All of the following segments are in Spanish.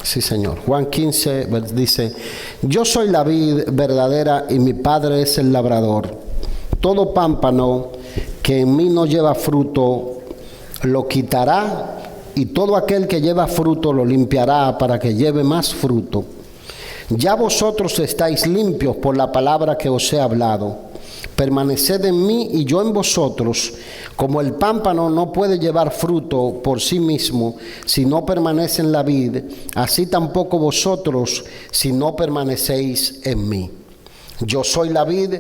Sí, Señor. Juan 15 dice: yo soy la vid verdadera y mi Padre es el labrador. Todo pámpano que en mí no lleva fruto lo quitará, y todo aquel que lleva fruto lo limpiará para que lleve más fruto. Ya vosotros estáis limpios por la palabra que os he hablado. Permaneced en mí y yo en vosotros. Como el pámpano no puede llevar fruto por sí mismo si no permanece en la vid, así tampoco vosotros si no permanecéis en mí. Yo soy la vid,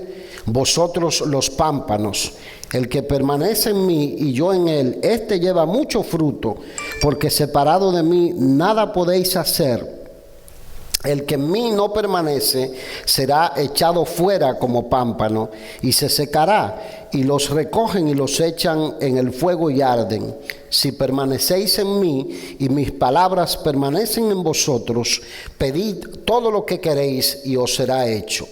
vosotros los pámpanos. El que permanece en mí y yo en él, éste lleva mucho fruto, porque separado de mí nada podéis hacer. El que en mí no permanece será echado fuera como pámpano y se secará, y los recogen y los echan en el fuego y arden. Si permanecéis en mí y mis palabras permanecen en vosotros, pedid todo lo que queréis y os será hecho.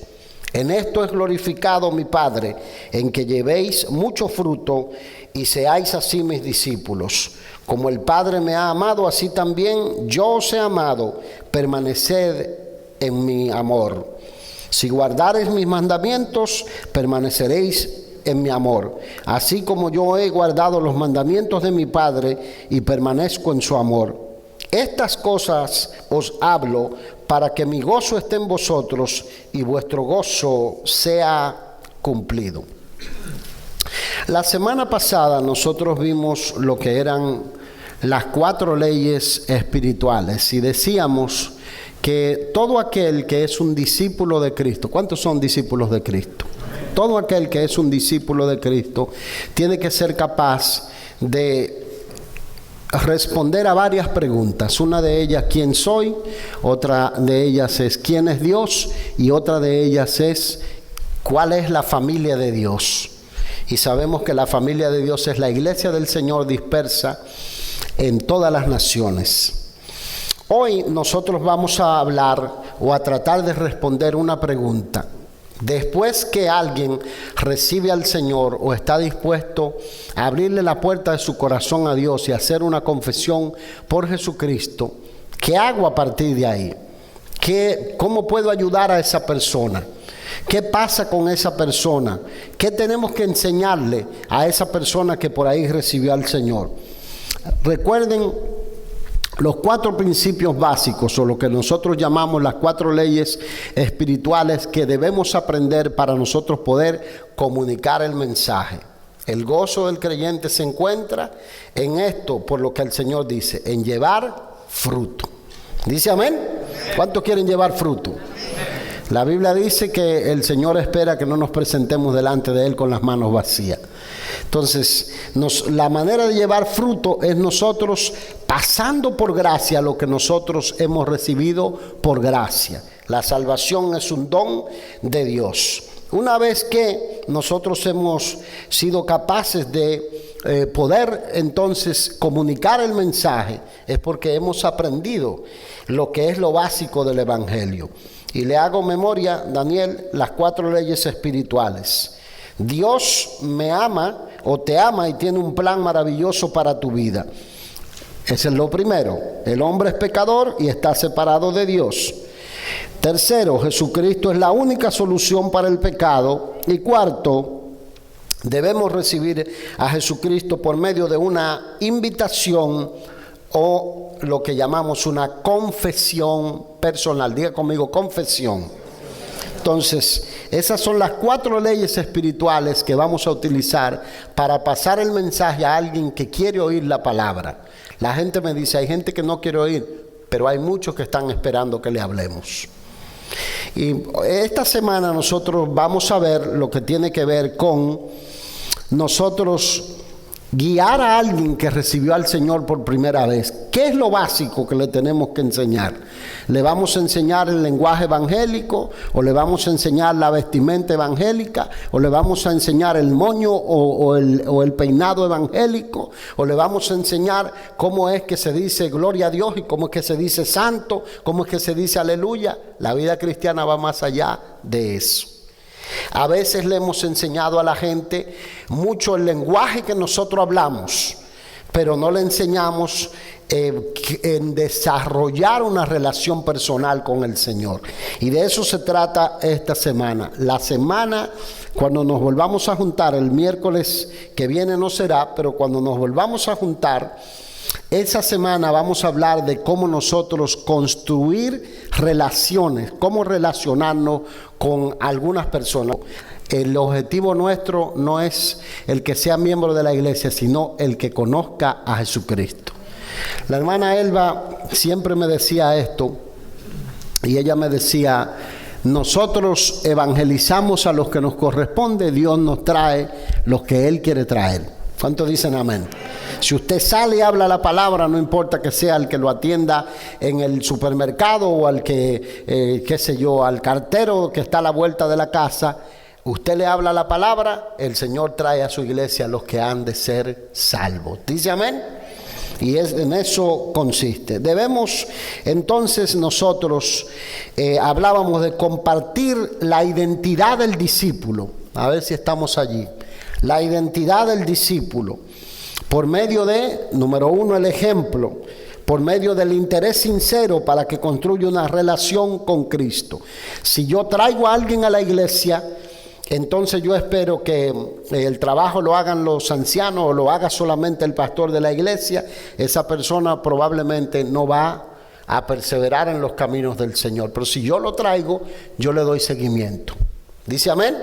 En esto es glorificado mi Padre, en que llevéis mucho fruto y seáis así mis discípulos. Como el Padre me ha amado, así también yo os he amado. Permaneced en mi amor. Si guardareis mis mandamientos, permaneceréis en mi amor. Así como yo he guardado los mandamientos de mi Padre y permanezco en su amor. Estas cosas os hablo para que mi gozo esté en vosotros y vuestro gozo sea cumplido. La semana pasada nosotros vimos lo que eran las 4 leyes espirituales y decíamos que todo aquel que es un discípulo de Cristo, ¿cuántos son discípulos de Cristo? Todo aquel que es un discípulo de Cristo tiene que ser capaz de responder a varias preguntas. Una de ellas, ¿quién soy? Otra de ellas es, ¿quién es Dios? Y otra de ellas es, ¿cuál es la familia de Dios? Y sabemos que la familia de Dios es la iglesia del Señor dispersa en todas las naciones. Hoy nosotros vamos a hablar o a tratar de responder una pregunta. Después que alguien recibe al Señor o está dispuesto a abrirle la puerta de su corazón a Dios y hacer una confesión por Jesucristo, ¿qué hago a partir de ahí? ¿Cómo puedo ayudar a esa persona? ¿Qué pasa con esa persona? ¿Qué tenemos que enseñarle a esa persona que por ahí recibió al Señor? Recuerden los 4 principios básicos, o lo que nosotros llamamos las 4 leyes espirituales que debemos aprender para nosotros poder comunicar el mensaje. El gozo del creyente se encuentra en esto, por lo que el Señor dice, en llevar fruto. ¿Dice amén? ¿Cuántos quieren llevar fruto? La Biblia dice que el Señor espera que no nos presentemos delante de Él con las manos vacías. Entonces, la manera de llevar fruto es nosotros pasando por gracia lo que nosotros hemos recibido por gracia. La salvación es un don de Dios. Una vez que nosotros hemos sido capaces de poder entonces comunicar el mensaje, es porque hemos aprendido lo que es lo básico del Evangelio. Y le hago memoria, Daniel, las 4 leyes espirituales. Dios me ama o te ama y tiene un plan maravilloso para tu vida. Ese es lo primero. El hombre es pecador y está separado de Dios. Tercero, Jesucristo es la única solución para el pecado. Y cuarto, debemos recibir a Jesucristo por medio de una invitación o lo que llamamos una confesión personal. Diga conmigo, confesión. Entonces, esas son las 4 leyes espirituales que vamos a utilizar para pasar el mensaje a alguien que quiere oír la palabra. La gente me dice, hay gente que no quiere oír, pero hay muchos que están esperando que le hablemos. Y esta semana nosotros vamos a ver lo que tiene que ver con nosotros guiar a alguien que recibió al Señor por primera vez. ¿Qué es lo básico que le tenemos que enseñar? ¿Le vamos a enseñar el lenguaje evangélico? ¿O le vamos a enseñar la vestimenta evangélica? ¿O le vamos a enseñar el moño o el peinado evangélico? ¿O le vamos a enseñar cómo es que se dice gloria a Dios y cómo es que se dice santo? ¿Cómo es que se dice aleluya? La vida cristiana va más allá de eso. A veces le hemos enseñado a la gente mucho el lenguaje que nosotros hablamos, pero no le enseñamos en desarrollar una relación personal con el Señor. Y de eso se trata esta semana. La semana, cuando nos volvamos a juntar, el miércoles que viene no será, pero cuando nos volvamos a juntar, esa semana vamos a hablar de cómo nosotros construir relaciones, cómo relacionarnos con algunas personas. El objetivo nuestro no es el que sea miembro de la iglesia, sino el que conozca a Jesucristo. La hermana Elba siempre me decía esto, y ella me decía: nosotros evangelizamos a los que nos corresponde, Dios nos trae los que Él quiere traer. ¿Cuántos dicen amén? Si usted sale y habla la palabra, no importa que sea el que lo atienda en el supermercado o al que, qué sé yo, al cartero que está a la vuelta de la casa, usted le habla la palabra, el Señor trae a su iglesia a los que han de ser salvos. ¿Dice amén? Y en eso consiste. Debemos entonces nosotros, hablábamos de compartir la identidad del discípulo. A ver si estamos allí. La identidad del discípulo. Por medio de, número uno, el ejemplo. Por medio del interés sincero para que construya una relación con Cristo. Si yo traigo a alguien a la iglesia, entonces yo espero que el trabajo lo hagan los ancianos o lo haga solamente el pastor de la iglesia. Esa persona probablemente no va a perseverar en los caminos del Señor. Pero si yo lo traigo, yo le doy seguimiento. ¿Dice amén?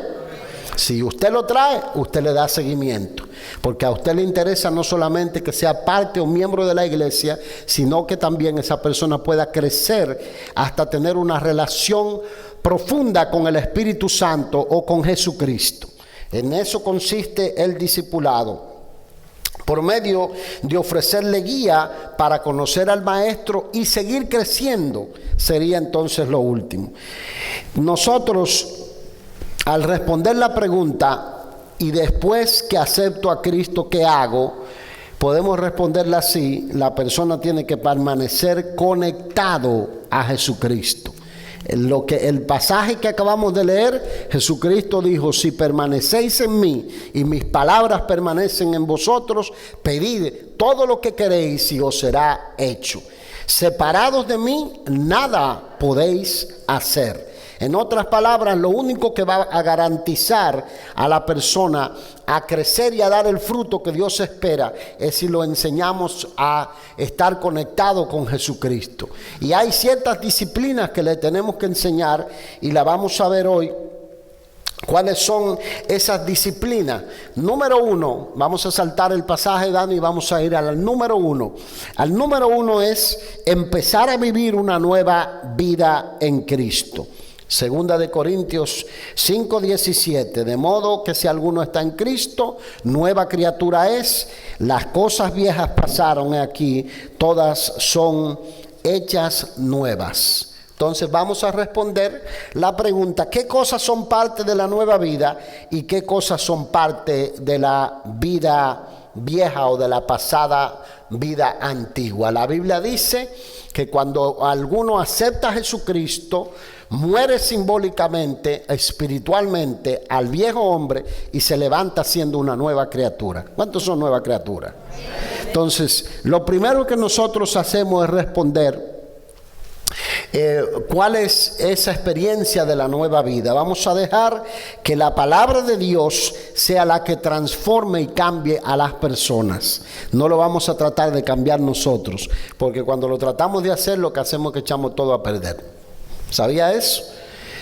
Si usted lo trae, usted le da seguimiento. Porque a usted le interesa no solamente que sea parte o miembro de la iglesia, sino que también esa persona pueda crecer hasta tener una relación profunda con el Espíritu Santo o con Jesucristo. En eso consiste el discipulado. Por medio de ofrecerle guía para conocer al maestro y seguir creciendo, sería entonces lo último. Nosotros, al responder la pregunta, y después que acepto a Cristo, ¿qué hago? Podemos responderla así: la persona tiene que permanecer conectado a Jesucristo. El pasaje que acabamos de leer, Jesucristo dijo: si permanecéis en mí y mis palabras permanecen en vosotros, pedid todo lo que queréis y os será hecho. Separados de mí, nada podéis hacer. En otras palabras, lo único que va a garantizar a la persona a crecer y a dar el fruto que Dios espera es si lo enseñamos a estar conectado con Jesucristo. Y hay ciertas disciplinas que le tenemos que enseñar y la vamos a ver hoy. ¿Cuáles son esas disciplinas? Número uno, vamos a saltar el pasaje, Dani, y vamos a ir al número uno. Al número uno es empezar a vivir una nueva vida en Cristo. Segunda de Corintios 5:17, de modo que si alguno está en Cristo, nueva criatura es, las cosas viejas pasaron, aquí, todas son hechas nuevas. Entonces vamos a responder la pregunta: ¿qué cosas son parte de la nueva vida y qué cosas son parte de la vida vieja o de la pasada vida antigua? La Biblia dice que cuando alguno acepta a Jesucristo, muere simbólicamente, espiritualmente, al viejo hombre y se levanta siendo una nueva criatura. ¿Cuántos son nuevas criaturas? Entonces, lo primero que nosotros hacemos es responder ¿cuál es esa experiencia de la nueva vida? Vamos a dejar que la palabra de Dios sea la que transforme y cambie a las personas. No lo vamos a tratar de cambiar nosotros, porque cuando lo tratamos de hacer, lo que hacemos es que echamos todo a perder. ¿Sabía eso?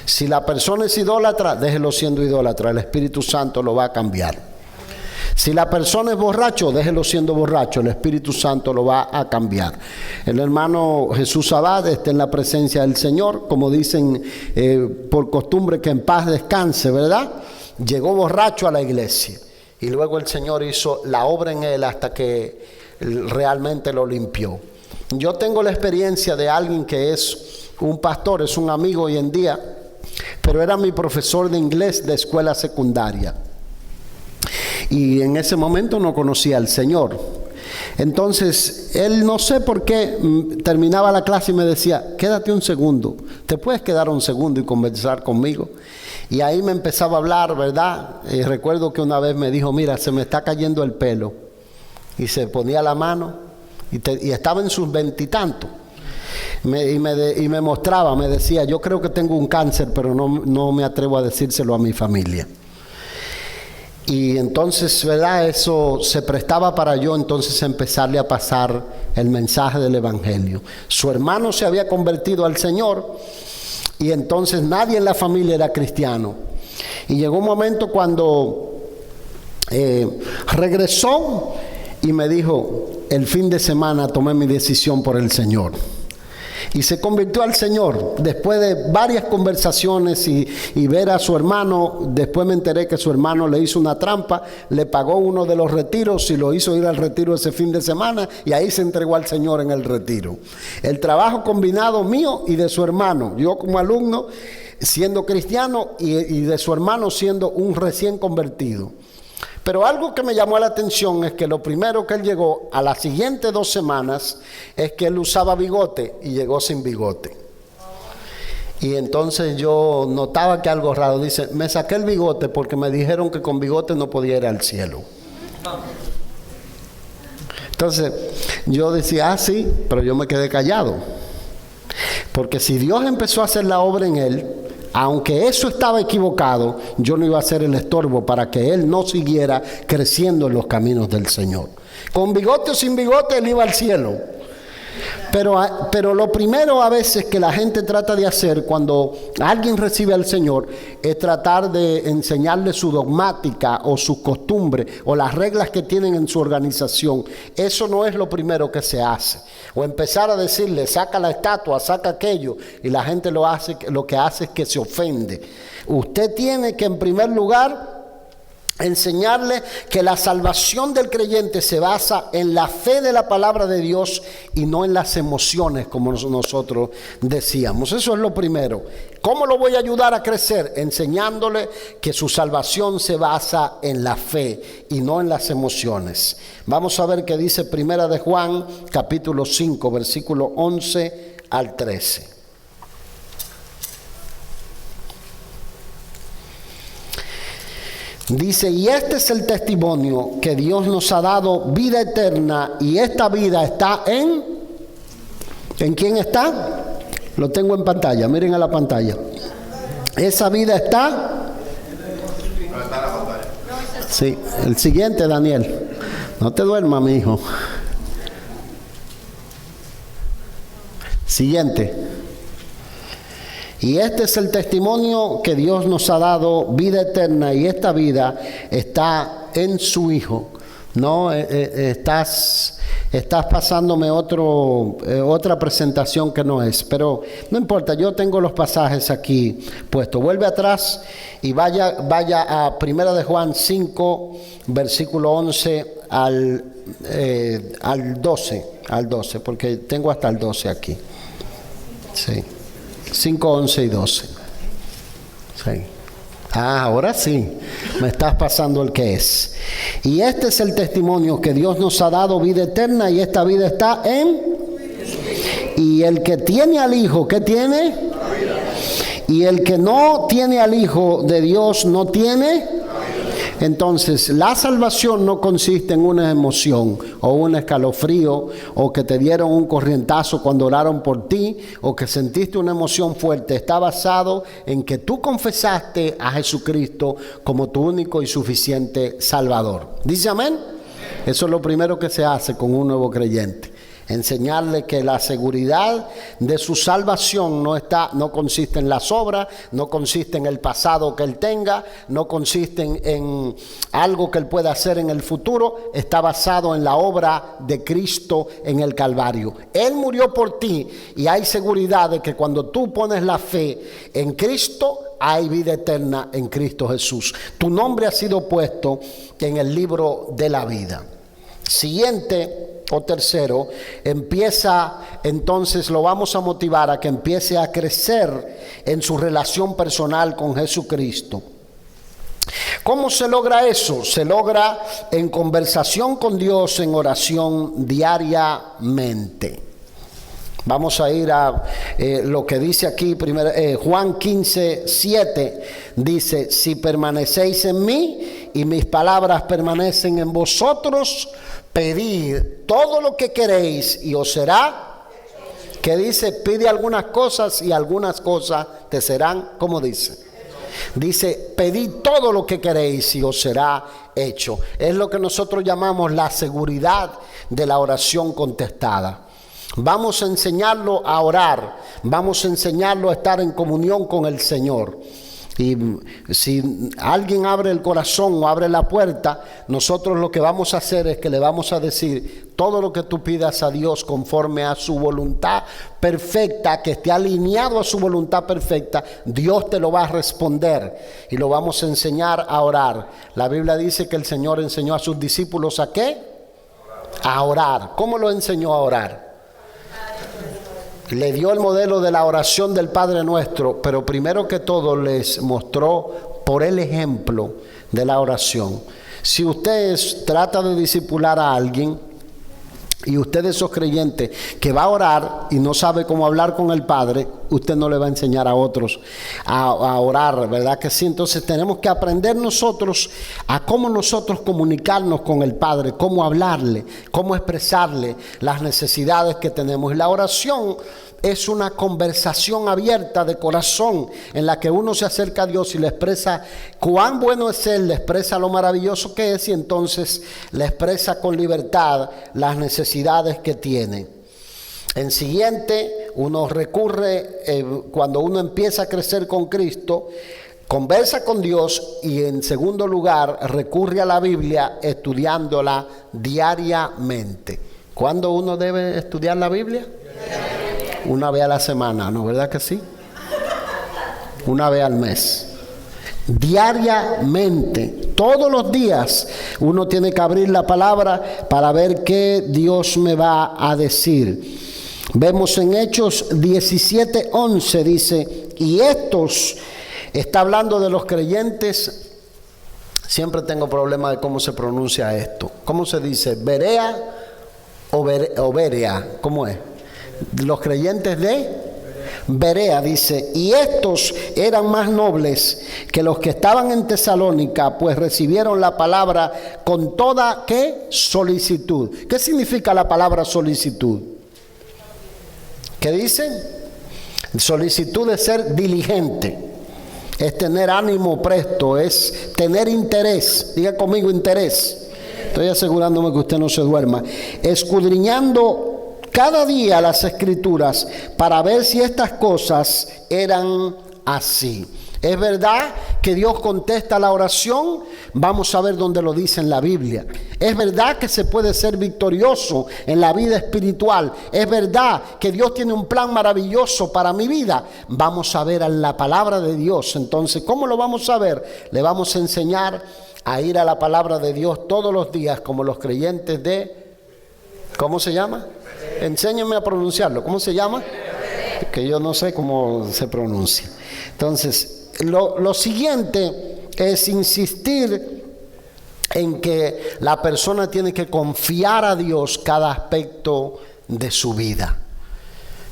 Si la persona es idólatra, déjelo siendo idólatra, el Espíritu Santo lo va a cambiar. Si la persona es borracho, déjelo siendo borracho, el Espíritu Santo lo va a cambiar. El hermano Jesús Abad está en la presencia del Señor, como dicen por costumbre, que en paz descanse, ¿verdad? Llegó borracho a la iglesia y luego el Señor hizo la obra en él hasta que realmente lo limpió. Yo tengo la experiencia de alguien que es un pastor, es un amigo hoy en día, pero era mi profesor de inglés de escuela secundaria. Y en ese momento no conocía al Señor. Entonces, él no sé por qué terminaba la clase y me decía: quédate un segundo, ¿te puedes quedar un segundo y conversar conmigo? Y ahí me empezaba a hablar, ¿verdad? Y recuerdo que una vez me dijo: mira, se me está cayendo el pelo. Y se ponía la mano y estaba en sus 20 y tantos. Y me mostraba, me decía, yo creo que tengo un cáncer, pero no me atrevo a decírselo a mi familia. Y entonces, ¿verdad? Eso se prestaba para yo entonces empezarle a pasar el mensaje del Evangelio. Su hermano se había convertido al Señor y entonces nadie en la familia era cristiano. Y llegó un momento cuando regresó y me dijo, el fin de semana tomé mi decisión por el Señor. Y se convirtió al Señor después de varias conversaciones y ver a su hermano. Después me enteré que su hermano le hizo una trampa, le pagó uno de los retiros y lo hizo ir al retiro ese fin de semana, y ahí se entregó al Señor en el retiro. El trabajo combinado mío y de su hermano, yo como alumno siendo cristiano y de su hermano siendo un recién convertido. Pero algo que me llamó la atención es que lo primero que él llegó a las siguientes 2 semanas es que él usaba bigote y llegó sin bigote. Y entonces yo notaba que algo raro. Dice, me saqué el bigote porque me dijeron que con bigote no podía ir al cielo. Entonces yo decía, sí, pero yo me quedé callado. Porque si Dios empezó a hacer la obra en él, aunque eso estaba equivocado, yo no iba a ser el estorbo para que él no siguiera creciendo en los caminos del Señor. Con bigote o sin bigote, él iba al cielo. Pero lo primero a veces que la gente trata de hacer cuando alguien recibe al Señor es tratar de enseñarle su dogmática o sus costumbres o las reglas que tienen en su organización. Eso no es lo primero que se hace. O empezar a decirle, saca la estatua, saca aquello, y la gente lo que hace es que se ofende. Usted tiene que en primer lugar enseñarle que la salvación del creyente se basa en la fe de la palabra de Dios y no en las emociones, como nosotros decíamos. Eso es lo primero. ¿Cómo lo voy a ayudar a crecer? Enseñándole que su salvación se basa en la fe y no en las emociones. Vamos a ver qué dice Primera de Juan, capítulo 5, versículo 11 al 13. Dice, y este es el testimonio que Dios nos ha dado, vida eterna, y esta vida está ¿en quién está? Lo tengo en pantalla, miren a la pantalla. Esa vida está. Sí, el siguiente, Daniel. No te duermas, mi hijo. Siguiente. Y este es el testimonio que Dios nos ha dado, vida eterna, y esta vida está en su Hijo. No, estás pasándome otra presentación que no es, pero no importa, yo tengo los pasajes aquí puestos. Vuelve atrás y vaya a Primera de Juan 5, versículo 11 al 12, porque tengo hasta el 12 aquí. Sí. 5, 11 y 12. Sí. Ahora sí, me estás pasando el que es. Y este es el testimonio que Dios nos ha dado, vida eterna, y esta vida está en. Y el que tiene al Hijo, ¿qué tiene? Y el que no tiene al Hijo de Dios no tiene. Entonces, la salvación no consiste en una emoción o un escalofrío o que te dieron un corrientazo cuando oraron por ti o que sentiste una emoción fuerte. Está basado en que tú confesaste a Jesucristo como tu único y suficiente Salvador. ¿Dice amén? Eso es lo primero que se hace con un nuevo creyente. Enseñarle que la seguridad de su salvación no consiste en las obras, no consiste en el pasado que él tenga, no consiste en algo que él pueda hacer en el futuro. Está basado en la obra de Cristo en el Calvario. Él murió por ti y hay seguridad de que cuando tú pones la fe en Cristo, hay vida eterna en Cristo Jesús. Tu nombre ha sido puesto en el libro de la vida. Siguiente o tercero, entonces lo vamos a motivar a que empiece a crecer en su relación personal con Jesucristo. ¿Cómo se logra eso? Se logra en conversación con Dios, en oración diariamente. Vamos a ir a lo que dice aquí, Juan 15, 7, dice, si permanecéis en mí y mis palabras permanecen en vosotros, pedid todo lo que queréis y os será, que dice, pide algunas cosas y algunas cosas te serán, ¿cómo dice? Dice, pedid todo lo que queréis y os será hecho. Es lo que nosotros llamamos la seguridad de la oración contestada. Vamos a enseñarlo a orar, vamos a enseñarlo a estar en comunión con el Señor. Y si alguien abre el corazón o abre la puerta, nosotros lo que vamos a hacer es que le vamos a decir todo lo que tú pidas a Dios conforme a su voluntad perfecta, que esté alineado a su voluntad perfecta, Dios te lo va a responder y lo vamos a enseñar a orar. La Biblia dice que el Señor enseñó a sus discípulos ¿a qué? A orar. ¿Cómo lo enseñó a orar? Le dio el modelo de la oración del Padre Nuestro, pero primero que todo les mostró por el ejemplo de la oración. Si usted trata de discipular a alguien y usted es esos creyentes que va a orar y no sabe cómo hablar con el Padre, usted no le va a enseñar a otros a orar, ¿verdad que sí? Entonces tenemos que aprender nosotros a cómo nosotros comunicarnos con el Padre, cómo hablarle, cómo expresarle las necesidades que tenemos. Y la oración es una conversación abierta de corazón en la que uno se acerca a Dios y le expresa cuán bueno es Él, le expresa lo maravilloso que es y entonces le expresa con libertad las necesidades que tiene. En siguiente, uno recurre, cuando uno empieza a crecer con Cristo, conversa con Dios y en segundo lugar recurre a la Biblia estudiándola diariamente. ¿Cuándo uno debe estudiar la Biblia? Una vez a la semana, ¿no? ¿Verdad que sí? Una vez al mes. Diariamente, todos los días, uno tiene que abrir la palabra para ver qué Dios me va a decir. Vemos en Hechos 17:11, dice, y estos, está hablando de los creyentes. Siempre tengo problema de cómo se pronuncia esto. ¿Cómo se dice? ¿Berea o Berea? ¿Cómo es? Los creyentes de Berea, dice, y estos eran más nobles que los que estaban en Tesalónica, pues recibieron la palabra con toda, ¿qué? Solicitud. ¿Qué significa la palabra solicitud? ¿Qué dice? Solicitud es ser diligente, es tener ánimo presto, es tener interés. Diga conmigo interés. Estoy asegurándome que usted no se duerma. Escudriñando cada día las Escrituras para ver si estas cosas eran así. ¿Es verdad que Dios contesta la oración? Vamos a ver dónde lo dice en la Biblia. ¿Es verdad que se puede ser victorioso en la vida espiritual? ¿Es verdad que Dios tiene un plan maravilloso para mi vida? Vamos a ver en la palabra de Dios. Entonces, ¿cómo lo vamos a ver? Le vamos a enseñar a ir a la palabra de Dios todos los días como los creyentes de... ¿Cómo se llama? Enséñenme a pronunciarlo. ¿Cómo se llama? Que yo no sé cómo se pronuncia. Entonces, lo siguiente es insistir en que la persona tiene que confiar a Dios cada aspecto de su vida.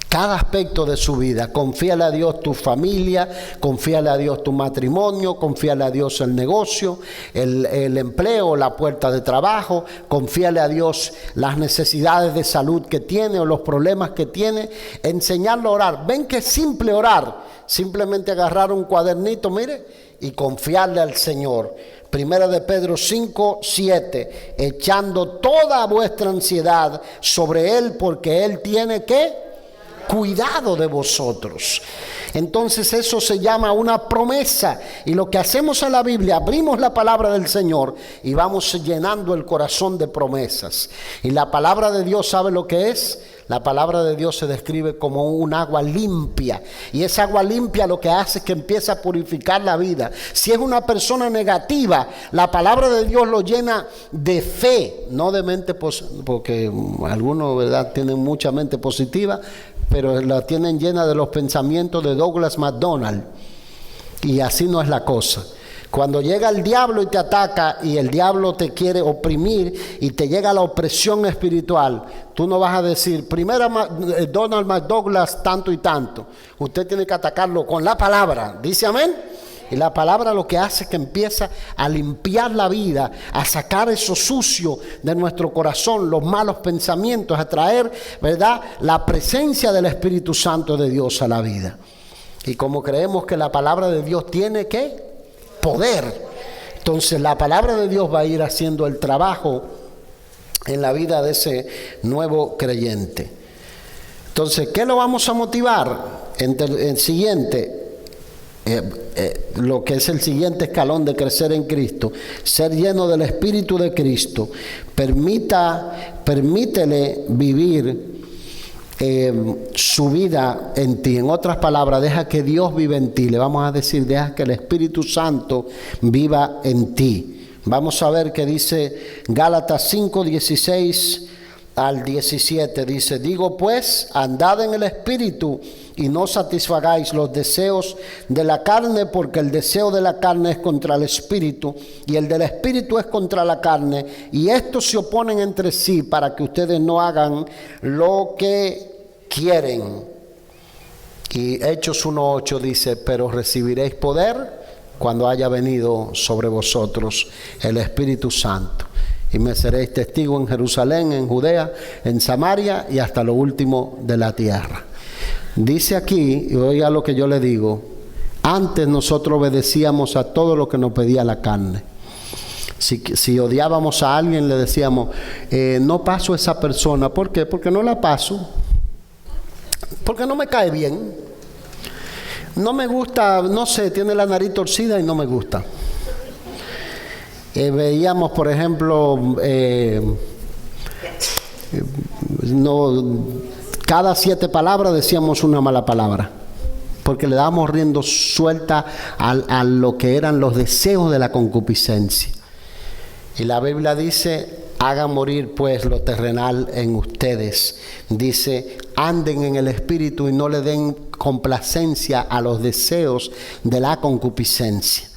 Cada aspecto de su vida. Confíale a Dios tu familia, confíale a Dios tu matrimonio, confíale a Dios el negocio, el empleo, la puerta de trabajo, confíale a Dios las necesidades de salud que tiene o los problemas que tiene. Enseñarlo a orar. Ven que es simple orar. Simplemente agarrar un cuadernito, mire, y confiarle al Señor. Primera de Pedro 5:7, echando toda vuestra ansiedad sobre Él, porque Él tiene que cuidado de vosotros. Entonces eso se llama una promesa. Y lo que hacemos en la Biblia, abrimos la palabra del Señor y vamos llenando el corazón de promesas. Y la palabra de Dios, ¿sabe lo que es? La palabra de Dios se describe como un agua limpia. Y esa agua limpia lo que hace es que empieza a purificar la vida. Si es una persona negativa, la palabra de Dios lo llena de fe, no de mente positiva, porque algunos, ¿verdad?, tienen mucha mente positiva, pero la tienen llena de los pensamientos de Douglas MacDonald. Y así no es la cosa. Cuando llega el diablo y te ataca y el diablo te quiere oprimir y te llega la opresión espiritual, tú no vas a decir, primero Donald McDouglas tanto y tanto. Usted tiene que atacarlo con la palabra. ¿Dice amén? Y la palabra lo que hace es que empieza a limpiar la vida, a sacar eso sucio de nuestro corazón, los malos pensamientos, a traer, ¿verdad?, la presencia del Espíritu Santo de Dios a la vida. Y como creemos que la palabra de Dios tiene ¿qué? Poder. Entonces la palabra de Dios va a ir haciendo el trabajo en la vida de ese nuevo creyente. Entonces, ¿qué lo vamos a motivar? El siguiente, lo que es el siguiente escalón de crecer en Cristo, ser lleno del Espíritu de Cristo. Permítele vivir su vida en ti. En otras palabras, deja que Dios viva en ti. Le vamos a decir, deja que el Espíritu Santo viva en ti. Vamos a ver qué dice Gálatas 5, 16 al 17. Dice, digo pues, andad en el Espíritu y no satisfagáis los deseos de la carne, porque el deseo de la carne es contra el Espíritu y el del Espíritu es contra la carne, y estos se oponen entre sí para que ustedes no hagan lo que quieren. Y Hechos 1:8 dice, pero recibiréis poder cuando haya venido sobre vosotros el Espíritu Santo, y me seréis testigo en Jerusalén, en Judea, en Samaria y hasta lo último de la tierra. Dice aquí, y oiga lo que yo le digo, antes nosotros obedecíamos a todo lo que nos pedía la carne. Si odiábamos a alguien, le decíamos, no paso a esa persona. ¿Por qué? Porque no la paso. Porque no me cae bien. No me gusta, no sé, tiene la nariz torcida y no me gusta. Veíamos, por ejemplo, cada 7 palabras decíamos una mala palabra, porque le dábamos rienda suelta a lo que eran los deseos de la concupiscencia. Y la Biblia dice, hagan morir pues lo terrenal en ustedes. Dice, anden en el Espíritu y no le den complacencia a los deseos de la concupiscencia.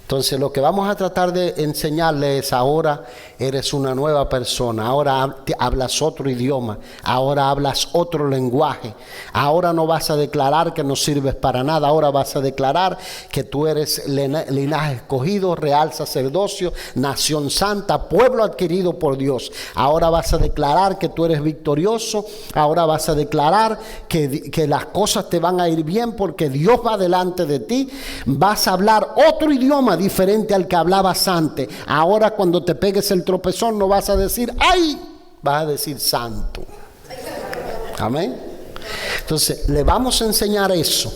Entonces lo que vamos a tratar de enseñarles es, ahora eres una nueva persona, ahora hablas otro idioma, ahora hablas otro lenguaje, ahora no vas a declarar que no sirves para nada, ahora vas a declarar que tú eres linaje escogido, real sacerdocio, nación santa, pueblo adquirido por Dios. Ahora vas a declarar que tú eres victorioso, ahora vas a declarar que las cosas te van a ir bien porque Dios va delante de ti. Vas a hablar otro idioma diferente al que hablabas antes. Ahora cuando te pegues el tropezón no vas a decir ¡ay!, vas a decir santo. Amén. Entonces le vamos a enseñar eso,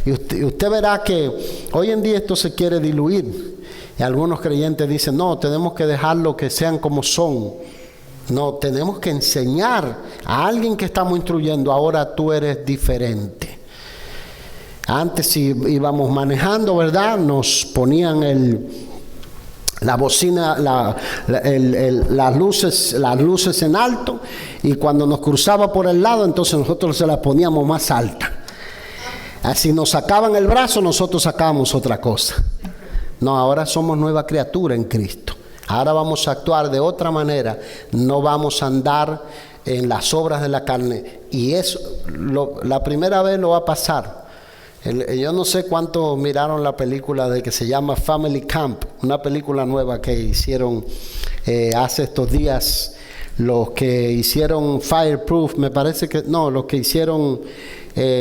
y usted verá que hoy en día esto se quiere diluir, y algunos creyentes dicen, no, tenemos que dejarlo que sean como son. No, tenemos que enseñar a alguien que estamos instruyendo, ahora tú eres diferente. Antes, si íbamos manejando, ¿verdad?, nos ponían la bocina, las luces en alto, y cuando nos cruzaba por el lado, entonces nosotros se las poníamos más alta. Así nos sacaban el brazo, nosotros sacábamos otra cosa. No, ahora somos nueva criatura en Cristo. Ahora vamos a actuar de otra manera. No vamos a andar en las obras de la carne. Y eso, la primera vez lo va a pasar. Yo no sé cuántos miraron la película de que se llama Family Camp, una película nueva que hicieron hace estos días, los que hicieron Fireproof, me parece que, no, los que hicieron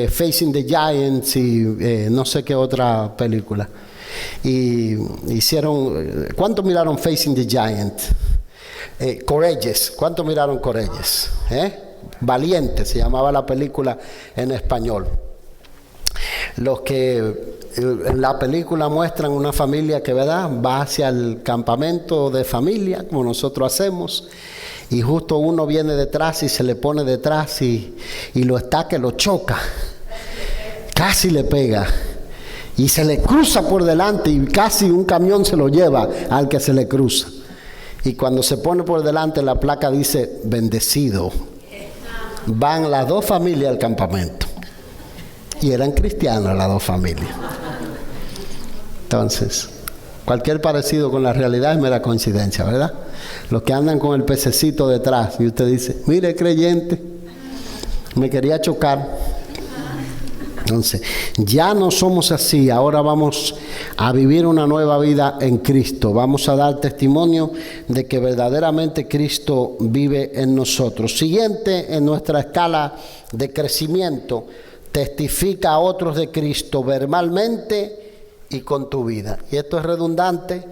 Facing the Giants y no sé qué otra película. Y hicieron, ¿cuántos miraron Facing the Giant? Courageous, ¿cuántos miraron Courageous? Valiente se llamaba la película en español. Los que en la película muestran una familia que, ¿verdad?, va hacia el campamento de familia, como nosotros hacemos, y justo uno viene detrás y se le pone detrás y lo está que lo choca, casi le pega, y se le cruza por delante y casi un camión se lo lleva al que se le cruza. Y cuando se pone por delante, la placa dice bendecido. Van las 2 familias al campamento. Y eran cristianos las 2 familias. Entonces, cualquier parecido con la realidad es mera coincidencia, ¿verdad? Los que andan con el pececito detrás y usted dice, mire, creyente, me quería chocar. Entonces, ya no somos así, ahora vamos a vivir una nueva vida en Cristo. Vamos a dar testimonio de que verdaderamente Cristo vive en nosotros. Siguiente en nuestra escala de crecimiento, testifica a otros de Cristo verbalmente y con tu vida. Y esto es redundante,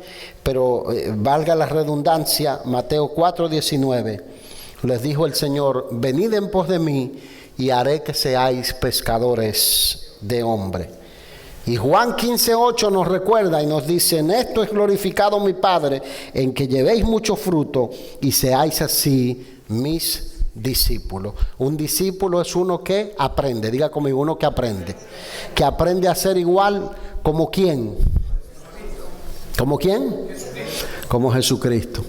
pero valga la redundancia, Mateo 4:19, les dijo el Señor, venid en pos de mí, y haré que seáis pescadores de hombres. Y Juan 15:8 nos recuerda y nos dice, en esto es glorificado mi Padre, en que llevéis mucho fruto y seáis así mis discípulos. Un discípulo es uno que aprende, diga conmigo, uno que aprende a ser igual como ¿quién? ¿Como quién? Como Jesucristo.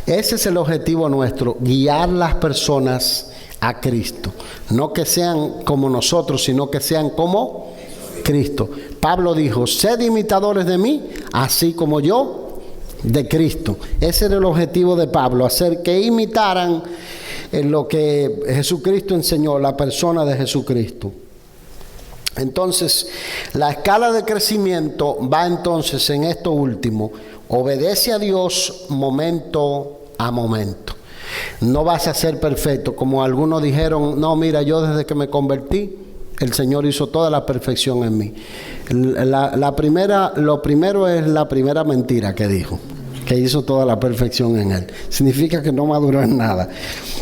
Ese es el objetivo nuestro, guiar las personas a Cristo, no que sean como nosotros, sino que sean como Cristo. Pablo dijo, sed imitadores de mí, así como yo de Cristo. Ese era el objetivo de Pablo, hacer que imitaran lo que Jesucristo enseñó, la persona de Jesucristo. Entonces, la escala de crecimiento va entonces en esto último, obedece a Dios momento a momento. No vas a ser perfecto, como algunos dijeron, no, mira, yo desde que me convertí, el Señor hizo toda la perfección en mí. Lo primero es la primera mentira que dijo, que hizo toda la perfección en él. Significa que no maduró en nada.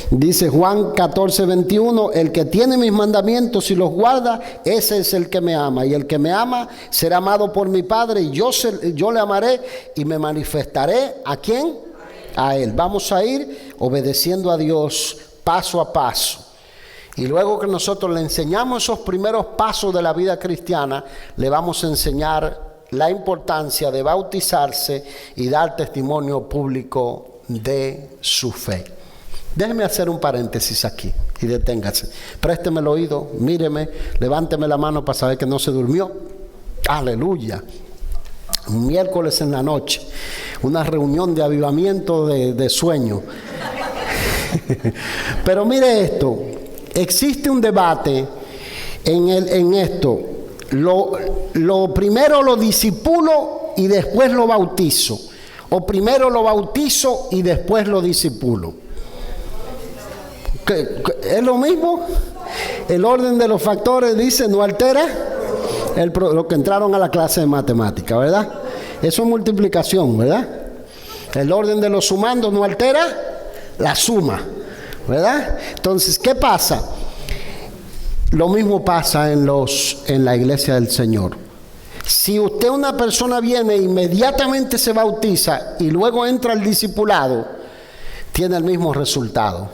Dice Juan 14:21, el que tiene mis mandamientos y los guarda, ese es el que me ama. Y el que me ama será amado por mi Padre, y yo le amaré y me manifestaré. ¿A quién? A Él. Vamos a ir obedeciendo a Dios paso a paso. Y luego que nosotros le enseñamos esos primeros pasos de la vida cristiana, le vamos a enseñar la importancia de bautizarse y dar testimonio público de su fe. Déjeme hacer un paréntesis aquí y deténgase. Présteme el oído, míreme, levánteme la mano para saber que no se durmió. Aleluya. Un miércoles en la noche, una reunión de avivamiento de sueño. Pero mire esto, existe un debate en esto. Lo primero lo discipulo y después lo bautizo, o primero lo bautizo y después lo discipulo. ¿Es lo mismo? El orden de los factores dice no altera lo que entraron a la clase de matemática, ¿verdad? Eso es multiplicación, ¿verdad? El orden de los sumandos no altera la suma, ¿verdad? Entonces, ¿qué pasa? Lo mismo pasa en la iglesia del Señor. Si usted, una persona, viene e inmediatamente se bautiza y luego entra al discipulado, tiene el mismo resultado.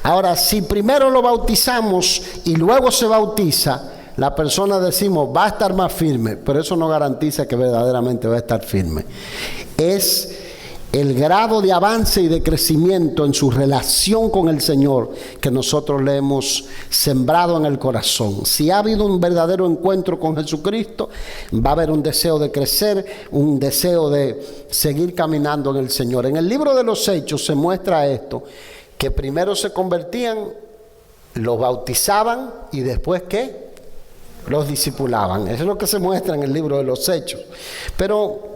Ahora, si primero lo bautizamos y luego se bautiza, la persona, decimos, va a estar más firme, pero eso no garantiza que verdaderamente va a estar firme. Es el grado de avance y de crecimiento en su relación con el Señor que nosotros le hemos sembrado en el corazón. Si ha habido un verdadero encuentro con Jesucristo, va a haber un deseo de crecer, un deseo de seguir caminando en el Señor. En el libro de los Hechos se muestra esto, que primero se convertían, los bautizaban y después ¿qué? Los discipulaban. Eso es lo que se muestra en el libro de los Hechos. Pero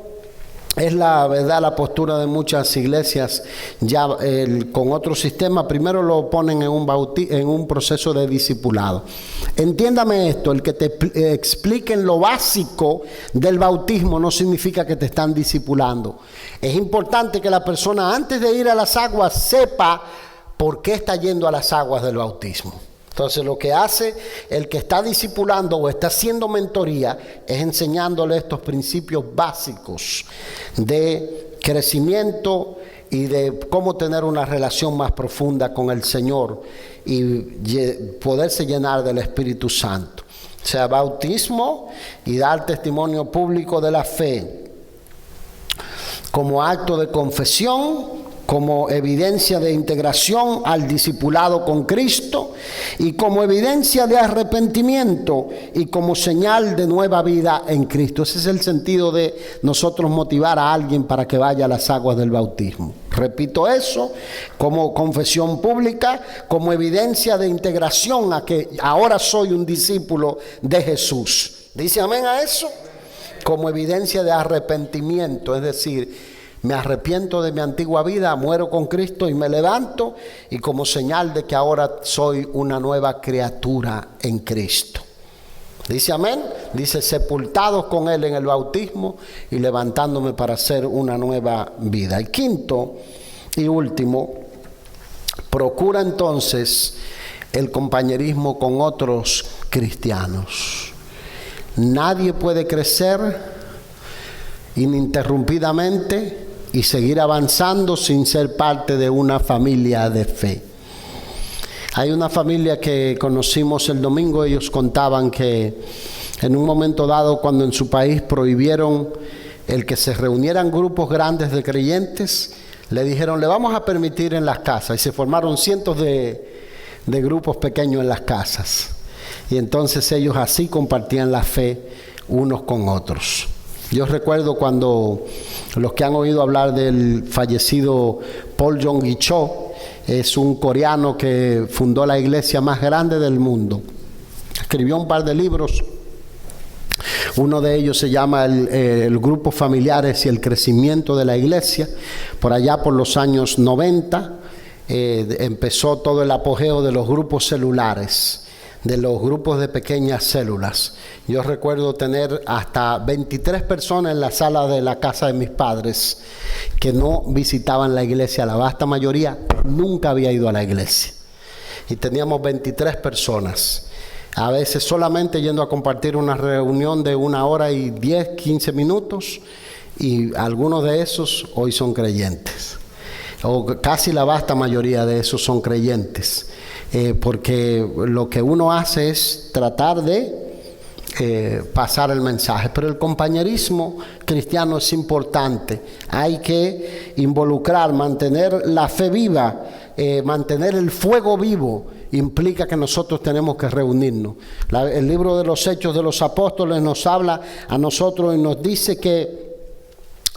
es la verdad la postura de muchas iglesias ya con otro sistema. Primero lo ponen en un proceso de discipulado. Entiéndame esto, el que te expliquen lo básico del bautismo no significa que te están discipulando. Es importante que la persona, antes de ir a las aguas, sepa por qué está yendo a las aguas del bautismo. Entonces, lo que hace el que está discipulando o está haciendo mentoría es enseñándole estos principios básicos de crecimiento y de cómo tener una relación más profunda con el Señor y poderse llenar del Espíritu Santo. O sea, bautismo y dar testimonio público de la fe como acto de confesión como evidencia de integración al discipulado con Cristo y como evidencia de arrepentimiento y como señal de nueva vida en Cristo. Ese es el sentido de nosotros motivar a alguien para que vaya a las aguas del bautismo. Repito eso, como confesión pública, como evidencia de integración a que ahora soy un discípulo de Jesús. ¿Dice amén a eso? Como evidencia de arrepentimiento, es decir, me arrepiento de mi antigua vida, muero con Cristo y me levanto, y como señal de que ahora soy una nueva criatura en Cristo. Dice amén, dice sepultados con Él en el bautismo y levantándome para hacer una nueva vida. El quinto y último, procura entonces el compañerismo con otros cristianos. Nadie puede crecer ininterrumpidamente y seguir avanzando sin ser parte de una familia de fe. Hay una familia que conocimos el domingo. Ellos contaban que en un momento dado, cuando en su país prohibieron el que se reunieran grupos grandes de creyentes, le dijeron, le vamos a permitir en las casas, y se formaron cientos de grupos pequeños en las casas, y entonces ellos así compartían la fe unos con otros. Yo recuerdo cuando los que han oído hablar del fallecido Paul Yonggi Cho, es un coreano que fundó la iglesia más grande del mundo. Escribió un par de libros. Uno de ellos se llama el Grupo Familiares y el Crecimiento de la Iglesia. Por allá por los años 90 empezó todo el apogeo de los grupos celulares, de los grupos de pequeñas células. Yo recuerdo tener hasta 23 personas en la sala de la casa de mis padres que no visitaban la iglesia. La vasta mayoría nunca había ido a la iglesia. Y teníamos 23 personas. A veces solamente yendo a compartir una reunión de 1 hora y 10, 15 minutos. Y algunos de esos hoy son creyentes. O casi la vasta mayoría de esos son creyentes. Porque lo que uno hace es tratar de pasar el mensaje. Pero el compañerismo cristiano es importante. Hay que involucrar, mantener la fe viva, mantener el fuego vivo. Implica que nosotros tenemos que reunirnos. El libro de los Hechos de los Apóstoles nos habla a nosotros y nos dice que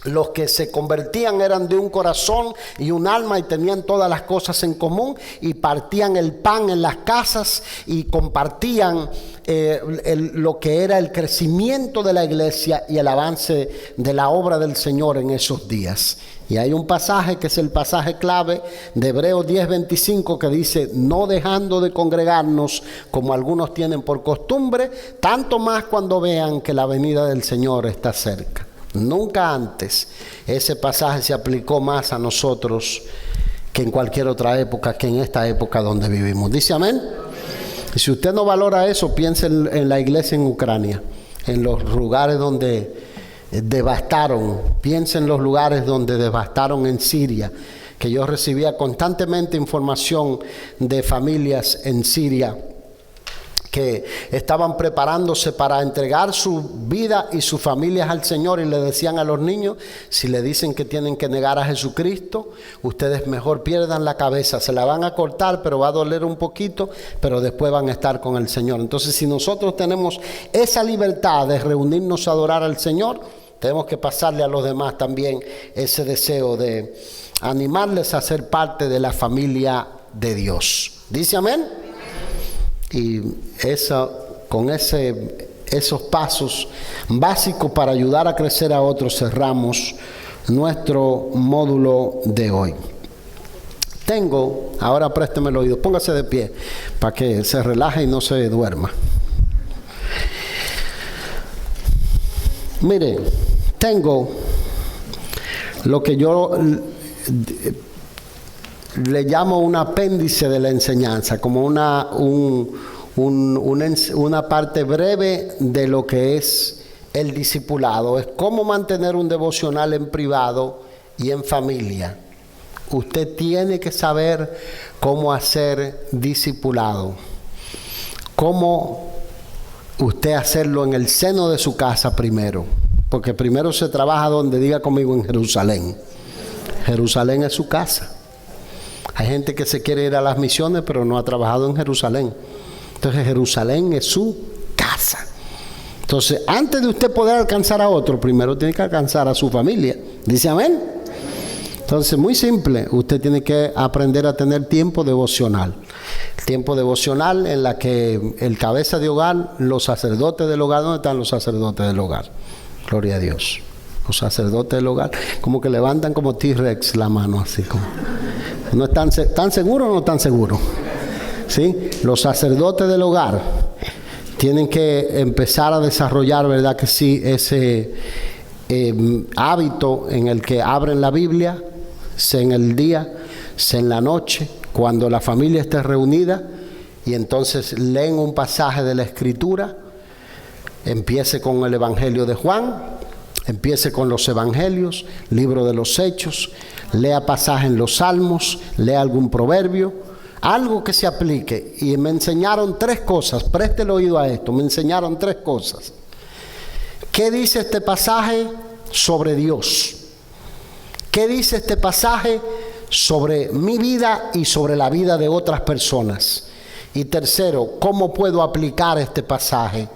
los que se convertían eran de un corazón y un alma y tenían todas las cosas en común y partían el pan en las casas y compartían lo que era el crecimiento de la iglesia y el avance de la obra del Señor en esos días. Y hay un pasaje que es el pasaje clave de Hebreos 10:25 que dice, no dejando de congregarnos como algunos tienen por costumbre, tanto más cuando vean que la venida del Señor está cerca. Nunca antes ese pasaje se aplicó más a nosotros que en cualquier otra época, que en esta época donde vivimos. ¿Dice amén? Y si usted no valora eso, piense en la iglesia en Ucrania, en los lugares donde devastaron. Piense en los lugares donde devastaron en Siria, que yo recibía constantemente información de familias en Siria que estaban preparándose para entregar su vida y sus familias al Señor, y le decían a los niños, si le dicen que tienen que negar a Jesucristo, ustedes mejor pierdan la cabeza, se la van a cortar, pero va a doler un poquito, pero después van a estar con el Señor. Entonces, si nosotros tenemos esa libertad de reunirnos a adorar al Señor, tenemos que pasarle a los demás también ese deseo de animarles a ser parte de la familia de Dios. ¿Dice amén? Y con esos pasos básicos para ayudar a crecer a otros, cerramos nuestro módulo de hoy. Ahora présteme el oído, póngase de pie para que se relaje y no se duerma. Mire, tengo lo que yo le llamo un apéndice de la enseñanza, como una parte breve de lo que es el discipulado. Es cómo mantener un devocional en privado y en familia. Usted tiene que saber cómo hacer discipulado, cómo usted hacerlo en el seno de su casa primero, porque primero se trabaja donde, diga conmigo, en Jerusalén. Jerusalén es su casa. Hay gente que se quiere ir a las misiones, pero no ha trabajado en Jerusalén. Entonces Jerusalén es su casa. Entonces, antes de usted poder alcanzar a otro, primero tiene que alcanzar a su familia. ¿Dice amén? Entonces, muy simple, usted tiene que aprender a tener tiempo devocional. Tiempo devocional en la que el cabeza de hogar, los sacerdotes del hogar, ¿dónde están los sacerdotes del hogar? Gloria a Dios. Los sacerdotes del hogar, como que levantan como T-Rex la mano, así como. ¿No están seguros o no están seguros? ¿Sí? Los sacerdotes del hogar tienen que empezar a desarrollar, ¿verdad que sí? Ese hábito en el que abren la Biblia, sea en el día, sea en la noche, cuando la familia esté reunida, y entonces leen un pasaje de la Escritura. Empiece con el Evangelio de Juan, empiece con los Evangelios, libro de los Hechos, lea pasaje en los Salmos, lea algún proverbio, algo que se aplique. Y me enseñaron 3 cosas, preste el oído a esto, me enseñaron 3 cosas. ¿Qué dice este pasaje sobre Dios? ¿Qué dice este pasaje sobre mi vida y sobre la vida de otras personas? Y tercero, ¿cómo puedo aplicar este pasaje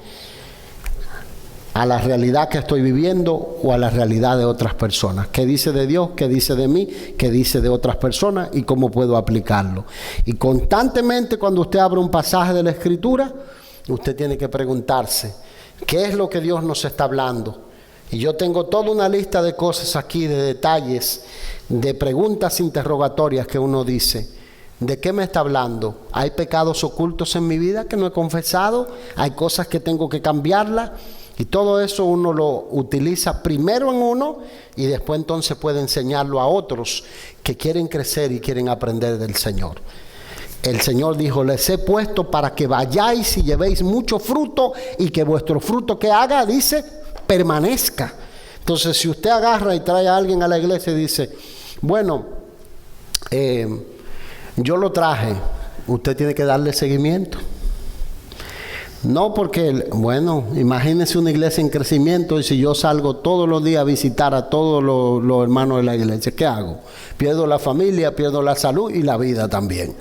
a la realidad que estoy viviendo o a la realidad de otras personas? ¿Qué dice de Dios? ¿Qué dice de mí? ¿Qué dice de otras personas? ¿Y cómo puedo aplicarlo? Y constantemente, cuando usted abre un pasaje de la Escritura, usted tiene que preguntarse, ¿qué es lo que Dios nos está hablando? Y yo tengo toda una lista de cosas aquí, de detalles, de preguntas interrogatorias que uno dice, ¿de qué me está hablando? ¿Hay pecados ocultos en mi vida que no he confesado? ¿Hay cosas que tengo que cambiarlas? Y todo eso uno lo utiliza primero en uno y después entonces puede enseñarlo a otros que quieren crecer y quieren aprender del Señor. El Señor dijo, les he puesto para que vayáis y llevéis mucho fruto y que vuestro fruto que haga, dice, permanezca. Entonces, si usted agarra y trae a alguien a la iglesia y dice, bueno, yo lo traje, usted tiene que darle seguimiento. No porque, bueno, imagínese una iglesia en crecimiento y si yo salgo todos los días a visitar a todos los hermanos de la iglesia, ¿qué hago? Pierdo la familia, pierdo la salud y la vida también.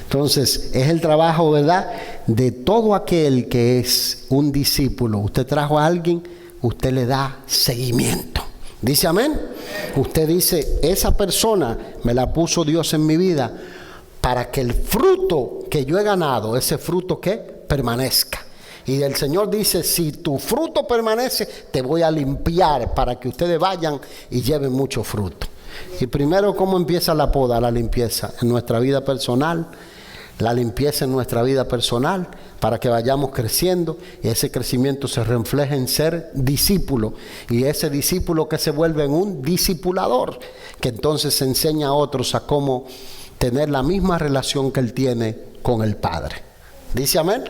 Entonces, es el trabajo, ¿verdad?, de todo aquel que es un discípulo. Usted trajo a alguien, usted le da seguimiento. ¿Dice amén? Usted dice, esa persona me la puso Dios en mi vida para que el fruto que yo he ganado, ese fruto que permanezca. Y el Señor dice, si tu fruto permanece, te voy a limpiar para que ustedes vayan y lleven mucho fruto. Y primero, ¿cómo empieza la poda? La limpieza en nuestra vida personal, la limpieza en nuestra vida personal, para que vayamos creciendo y ese crecimiento se refleje en ser discípulo, y ese discípulo que se vuelve en un discipulador, que entonces enseña a otros a cómo tener la misma relación que él tiene con el Padre. ¿Dice amén?